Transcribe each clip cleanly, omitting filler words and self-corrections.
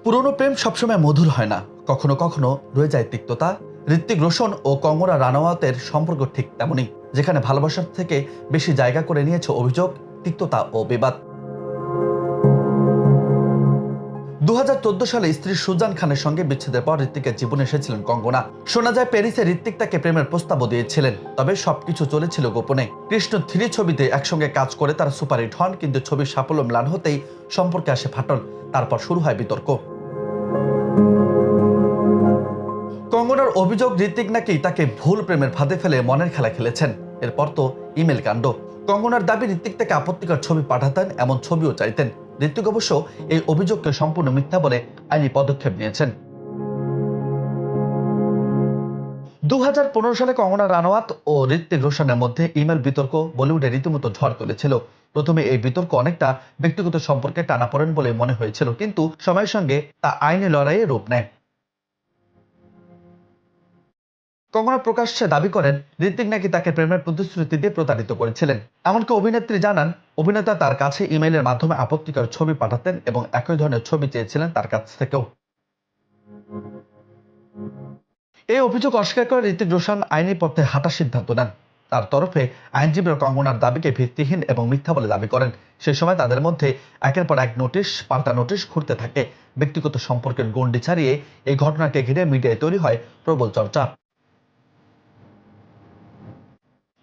পুরনো প্রেম সবসময় মধুর হয় না, কখনো কখনো রয়ে যায় তিক্ততা। ঋত্বিক রোশন ও কঙ্গনা রানাওয়াতের সম্পর্ক ঠিক তেমনই, যেখানে ভালোবাসার থেকে বেশি জায়গা করে নিয়েছে অভিযোগ, তিক্ততা ও বিবাদ। 2014 সালে স্ত্রী সুজান খানের সঙ্গে বিচ্ছেদের পর ঋত্বিকের জীবনে এসেছিলেন কঙ্গনা। শোনা যায় প্যারিসে ঋত্বিক তাকে প্রেমের প্রস্তাবও দিয়েছিলেন, তবে সবকিছু চলেছিল গোপনে। কৃষ্ণ 3 ছবিতে একসঙ্গে কাজ করে তারা সুপারহিট হন, কিন্তু ছবির সাফল্য ম্লান হতেই সম্পর্কে আসে ফাটল। তারপর শুরু হয় বিতর্ক। কঙ্গনার অভিযোগ, ঋত্বিক নাকি তাকে ভুল প্রেমের ফাঁদে ফেলে মনের খেলা খেলেছেন। এরপর তো ইমেল কাণ্ড। কঙ্গনার দাবি, ঋত্বিক তাকে আপত্তিকর ছবি পাঠাতেন, এমন ছবিও চাইতেন। ঋত্বিক অবশ্য এই অভিযোগকে সম্পূর্ণ মিথ্যা বলে আইনি পদক্ষেপ নিয়েছেন। 2015 সালে কঙ্গনা রানাওয়াত ও ঋত্বিক রোশনের মধ্যে ইমেল বিতর্ক বলিউডে রীতিমতো ঝড় তুলেছিল। প্রথমে এই বিতর্ক অনেকটা ব্যক্তিগত সম্পর্কে টানাপোড়েন বলে মনে হয়েছিল, কিন্তু সময়ের সঙ্গে তা আইনি লড়াইয়ে রূপ নেয়। কঙ্গনা প্রকাশ্যে দাবি করেন, ঋত্বিক নাকি তাকে প্রেমের প্রতিশ্রুতি দিয়ে প্রতারিত করেছিলেন। এমনকি অভিনেত্রী জানান, অভিনেতা তার কাছে ইমেইলের মাধ্যমে আপত্তিকর ছবি পাঠাতেন এবং একই ধরনের ছবি চেয়েছিলেন তার কাছ থেকেও। এই অভিযোগ অস্বীকার করে ঋত্বিক রোশন আইনি পথে হাঁটার সিদ্ধান্ত নেন। তার তরফে আইনজীবীরা কঙ্গনার দাবিকে ভিত্তিহীন এবং মিথ্যা বলে দাবি করেন। সেই সময় তাদের মধ্যে একের পর এক নোটিশ, পাল্টা নোটিশ ঘুরতে থাকে। ব্যক্তিগত সম্পর্কের গণ্ডি ছাড়িয়ে এই ঘটনাকে ঘিরে মিডিয়ায় তৈরি হয় প্রবল চর্চা।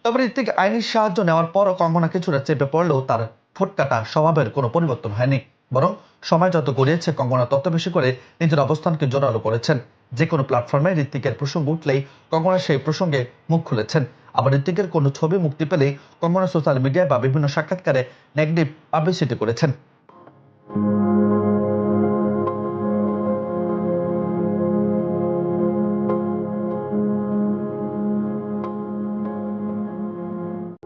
তবে ঋত্বিক আইনি সাহায্য নেওয়ার পরও কঙ্গনা কিছুটা চেপে পড়লেও তার ঠোঁটকাটা স্বভাবের কোনো পরিবর্তন হয়নি। বরং সময় যত গড়িয়েছে, কঙ্গনা তত বেশি করে নিজের অবস্থানকে জোরালো করেছেন। যে কোনো প্ল্যাটফর্মে ঋত্বিকের প্রসঙ্গ উঠলেই কঙ্গনা সেই প্রসঙ্গে মুখ খুলেছেন। আবার ঋত্বিকের কোনো ছবি মুক্তি পেলেই কঙ্গনা সোশ্যাল মিডিয়া বা বিভিন্ন সাক্ষাৎকারে নেগেটিভ পাবলিসিটি করেছেন।